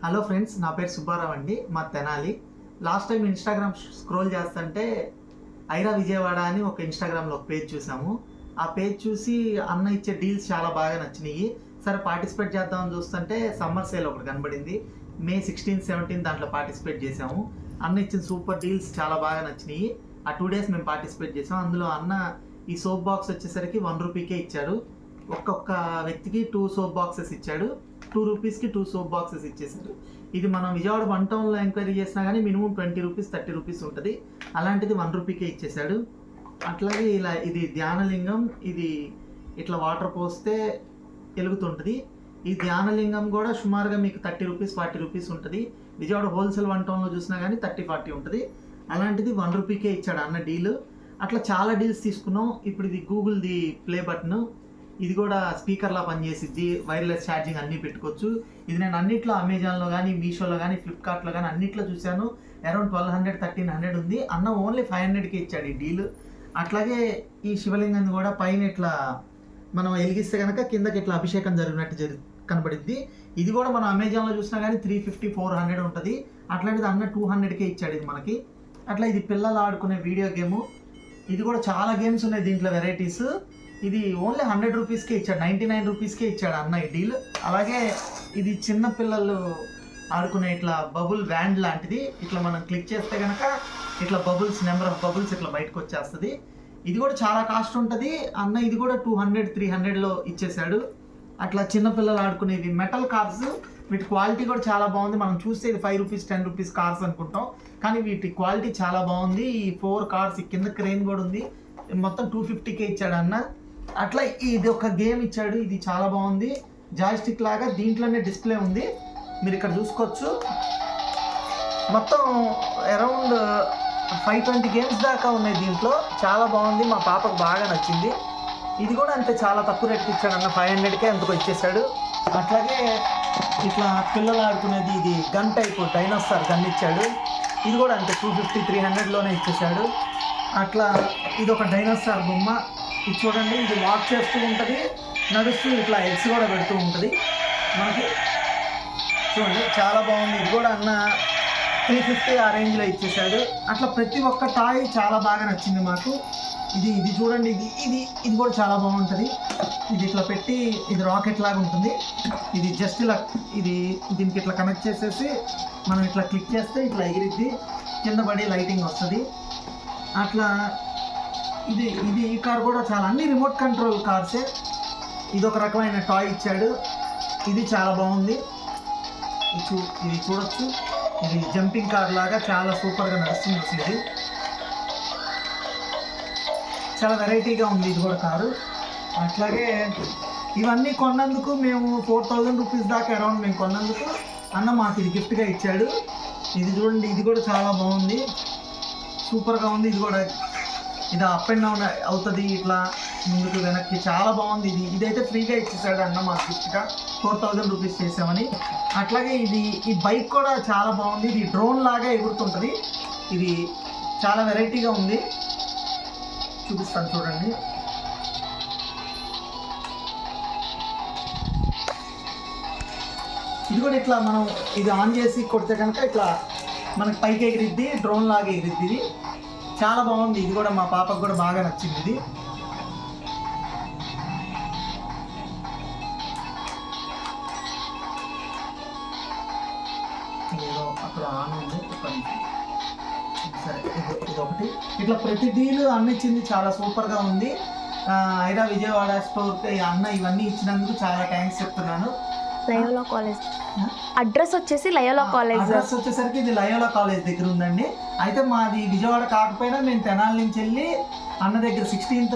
Hello friends, నా పేరు సుబ్బారావు అండి, మా Tenali. Last time Instagram scroll చేస్తుంటే ఐరా విజయవాడ అని ఒక ఇన్స్టాగ్రామ్లో ఒక పేజ్ చూసాము. ఆ పేజ్ చూసి అన్న ఇచ్చే డీల్స్ చాలా బాగా నచ్చినాయి. సరే పార్టిసిపేట్ చేద్దామని చూస్తుంటే సమ్మర్ సేల్ ఒకటి కనబడింది. మే 16, 17 దాంట్లో పార్టిసిపేట్ చేసాము. అన్న ఇచ్చిన సూపర్ డీల్స్ చాలా బాగా నచ్చినాయి. ఆ 2 days మేము పార్టిసిపేట్ చేసాము. అందులో అన్న ఈ సోప్ బాక్స్ వచ్చేసరికి 1 రూపీకే ఇచ్చాడు. ఒక్కొక్క వ్యక్తికి 2 సోప్ బాక్సెస్ ఇచ్చాడు. 2 రూపీస్కి 2 సోప్ బాక్సెస్ ఇచ్చేసారు. ఇది మనం విజయవాడ 1 టౌన్లో ఎంక్వైరీ చేసినా కానీ మినిమం 20 రూపీస్ 30 రూపీస్ ఉంటుంది. అలాంటిది 1 రూపీకే ఇచ్చేసాడు. అట్లాగే ఇలా ఇది ధ్యానలింగం, ఇది ఇట్లా వాటర్ పోస్తే వెలుగుతుంటుంది. ఈ ధ్యానలింగం కూడా సుమారుగా మీకు 30 రూపీస్ 40 రూపీస్ ఉంటుంది. విజయవాడ హోల్సేల్ 1 టౌన్లో చూసినా కానీ 30-40 ఉంటుంది. అలాంటిది 1 రూపీకే ఇచ్చాడు అన్న డీల్. అట్లా చాలా డీల్స్ తీసుకున్నాం. ఇప్పుడు ఇది గూగుల్ది ప్లే బటన్, ఇది కూడా స్పీకర్లా పనిచేసిద్ది, వైర్లెస్ ఛార్జింగ్ అన్నీ పెట్టుకోవచ్చు. ఇది నేను అన్నిట్లో అమెజాన్లో కానీ మీషోలో కానీ ఫ్లిప్కార్ట్లో కానీ అన్నిట్లో చూశాను. అరౌండ్ 1200-1300 ఉంది. అన్న ఓన్లీ 500కే ఇచ్చాడు ఈ డీల్. అట్లాగే ఈ శివలింగాన్ని కూడా పైన ఇట్లా మనం వెలిగిస్తే కనుక కిందకి ఇట్లా అభిషేకం జరిగినట్టు కనబడిద్ది. ఇది కూడా మనం అమెజాన్లో చూసినా కానీ 350-400 ఉంటుంది. అట్లాంటిది అన్న 200కే ఇచ్చాడు ఇది మనకి. అట్లా ఇది పిల్లలు ఆడుకునే వీడియో గేము. ఇది కూడా చాలా గేమ్స్ ఉన్నాయి దీంట్లో, వెరైటీస్. ఇది ఓన్లీ 100 రూపీస్కే ఇచ్చాడు, 99 రూపీస్కే ఇచ్చాడు అన్న ఈ డీల్. అలాగే ఇది చిన్న పిల్లలు ఆడుకునే ఇట్లా బబుల్ వ్యాండ్ లాంటిది. ఇట్లా మనం క్లిక్ చేస్తే కనుక ఇట్లా బబుల్స్, నెంబర్ ఆఫ్ బబుల్స్ ఇట్లా బయటకు వచ్చేస్తుంది. ఇది కూడా చాలా కాస్ట్ ఉంటుంది. అన్న ఇది కూడా 200-300లో ఇచ్చేసాడు. అట్లా చిన్నపిల్లలు ఆడుకునేవి మెటల్ కార్స్, వీటి క్వాలిటీ కూడా చాలా బాగుంది. మనం చూస్తే ఇది 5 రూపీస్ 10 రూపీస్ కార్స్ అనుకుంటాం, కానీ వీటి క్వాలిటీ చాలా బాగుంది. ఈ 4 కార్స్, కింద క్రేన్ కూడా ఉంది. మొత్తం 250కే ఇచ్చాడు అన్న. అట్లా ఇది ఒక గేమ్ ఇచ్చాడు, ఇది చాలా బాగుంది. జాయ్స్టిక్ లాగా దీంట్లోనే డిస్ప్లే ఉంది, మీరు ఇక్కడ చూసుకోవచ్చు. మొత్తం అరౌండ్ 520 గేమ్స్ దాకా ఉన్నాయి దీంట్లో. చాలా బాగుంది, మా పాపకు బాగా నచ్చింది. ఇది కూడా అంతే, చాలా తక్కువ రేట్కి ఇచ్చాడు అన్న, 500కే అందుకో ఇచ్చేసాడు. అట్లాగే ఇట్లా పిల్లలు ఆడుకునేది ఇది గన్ టైప్ డైనోసార్ గన్ ఇచ్చాడు. ఇది కూడా అంతే 250-300లోనే ఇచ్చేసాడు. అట్లా ఇది ఒక డైనోసార్ బొమ్మ. ఇది చూడండి, ఇది వాక్ చేస్తూ ఉంటుంది, నడుస్తూ ఇట్లా ఎగ్స్ కూడా పెడుతూ ఉంటుంది మనకి. చూడండి చాలా బాగుంది. ఇది కూడా అన్న 350 ఆ రేంజ్లో ఇచ్చేసాడు. అట్లా ప్రతి ఒక్క టాయ్ చాలా బాగా నచ్చింది మాకు. ఇది చూడండి, ఇది కూడా చాలా బాగుంటుంది. ఇది ఇట్లా పెట్టి, ఇది రాకెట్ లాగా ఉంటుంది. ఇది జస్ట్ ఇలా దీనికి ఇట్లా కనెక్ట్ చేసేసి మనం ఇట్లా క్లిక్ చేస్తే ఇట్లా ఎగిరిద్ది, కింద పడి లైటింగ్ వస్తుంది. అట్లా ఇది ఈ కార్ కూడా చాలా, అన్ని రిమోట్ కంట్రోల్ కార్సే. ఇది ఒక రకమైన టాయ్ ఇచ్చాడు, ఇది చాలా బాగుంది. ఇది చూడొచ్చు, ఇది జంపింగ్ కార్ లాగా చాలా సూపర్గా నడుస్తుంది. ఇది చాలా వెరైటీగా ఉంది, ఇది కూడా కారు. అట్లాగే ఇవన్నీ కొన్నందుకు మేము 4000 రూపీస్ దాకా అరౌండ్ మేము కొన్నందుకు అన్న మాకు ఇది గిఫ్ట్గా ఇచ్చాడు. ఇది చూడండి, ఇది కూడా చాలా బాగుంది, సూపర్గా ఉంది. ఇది కూడా ఇది అప్ అండ్ డౌన్ అవుతుంది, ఇట్లా ముందుకు వెనక్కి, చాలా బాగుంది. ఇదైతే ఫ్రీగా ఇచ్చేసాడు అన్న మాకు గిఫ్ట్గా, 4000 రూపీస్ చేసామని. అట్లాగే ఈ బైక్ కూడా చాలా బాగుంది. ఇది డ్రోన్ లాగా ఎగురుతుంటుంది. ఇది చాలా వెరైటీగా ఉంది, చూపిస్తాను చూడండి. ఇది కూడా ఇట్లా మనం ఇది ఆన్ చేసి కొడితే కనుక ఇట్లా మనకి పైకి ఎగిరిద్ది, డ్రోన్ లాగా ఎగిరిద్ది. ఇది చాలా బాగుంది. ఇది కూడా మా పాపకు కూడా బాగా నచ్చింది. ఇది అక్కడ ఆన్ ఉంది, సరే ఇది ఒకటి. ఇట్లా ప్రతి డీల్ అన్న ఇచ్చింది, చాలా సూపర్గా ఉంది. ఐరా విజయవాడ స్టోర్కి అన్న ఇవన్నీ ఇచ్చినందుకు చాలా థ్యాంక్స్ చెప్తున్నాను. లయోలా కాలేజ్ అడ్రస్ వచ్చేసి లయోలా కాలేజ్. అడ్రస్ వచ్చేసరికి ఇది లయోలా కాలేజ్ దగ్గర ఉందండి. అయితే మాది విజయవాడ కాకపోయినా మేము తెనాలి నుంచి వెళ్ళి అన్న దగ్గర 16th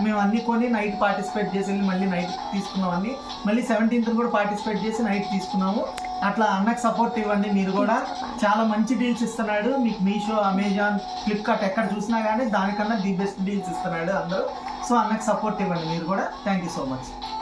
మేము అన్నీ కొని నైట్ పార్టిసిపేట్ చేసి వెళ్ళి మళ్ళీ నైట్ తీసుకున్నామని, మళ్ళీ 17th కూడా పార్టిసిపేట్ చేసి నైట్ తీసుకున్నాము. అట్లా అన్నకు సపోర్ట్ ఇవ్వండి మీరు కూడా. చాలా మంచి డీల్స్ ఇస్తున్నాడు మీకు. మీషో, అమెజాన్, ఫ్లిప్కార్ట్ ఎక్కడ చూసినా కానీ దానికన్నా ది బెస్ట్ డీల్స్ ఇస్తున్నాడు అందరూ. సో అన్నకు సపోర్ట్ ఇవ్వండి మీరు కూడా. Thank you so much.